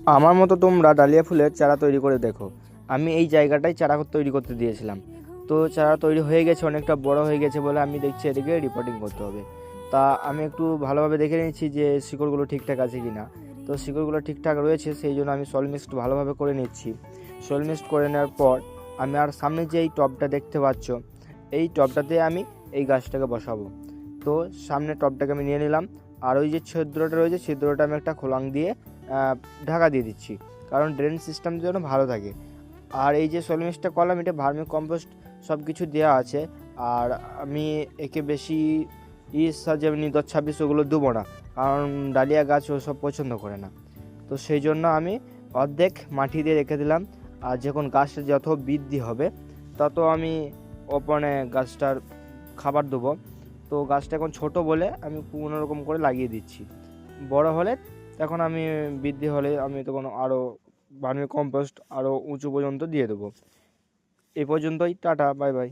আমার মতো তোমরা ডালিয়া ফুলের চারা তৈরি করে দেখো। আমি এই জায়গাটায় চারা তৈরি করতে দিয়েছিলাম, তো চারা তৈরি হয়ে গেছে, অনেকটা বড় হয়ে গেছে বলে আমি দেখছি এদিকে রিপোর্টিং করতে হবে। তা আমি একটু ভালোভাবে দেখে নিচ্ছি যে শিকড়গুলো ঠিকঠাক আছে কি না। তো শিকড়গুলো ঠিকঠাক রয়েছে, সেই জন্য আমি সয়েল মিক্সড ভালোভাবে করে নিচ্ছি। সয়েল মিক্সড করে নেওয়ার পর আমি আর সামনে যে এই টবটা দেখতে পাচ্ছ, এই টবটাতে আমি এই গাছটাকে বসাবো। তো সামনে টবটাকে আমি নিয়ে নিলাম, আর ওই যে ছিদ্রটা রয়েছে ছিদ্রটা আমি একটা খোলাং দিয়ে ঢাকা দিয়ে দিচ্ছি, কারণ ড্রেন সিস্টেম যেন ভালো থাকে। আর এই যে সয়েল মিক্সটা করলাম, এটা ভার্মি কম্পোস্ট সব কিছু দেওয়া আছে। আর আমি একে বেশি যেমনি 10-26 ওগুলো দেবো না, কারণ ডালিয়া গাছ ওসব পছন্দ করে না। তো সেই জন্য আমি অর্ধেক মাটি দিয়ে রেখে দিলাম। আর যখন গাছটা যত বৃদ্ধি হবে তত আমি ওপরে গাছটার খাবার দেবো। তো গাছটা এখন ছোট বলে আমি কোনো রকম করে লাগিয়ে দিচ্ছি। বড় হলে তখন আমি বৃদ্ধি হলে আমি তখন আরও ভার্মি কম্পোস্ট আরও উঁচু পর্যন্ত দিয়ে দেবো। এই পর্যন্তই, টাটা, বাই বাই।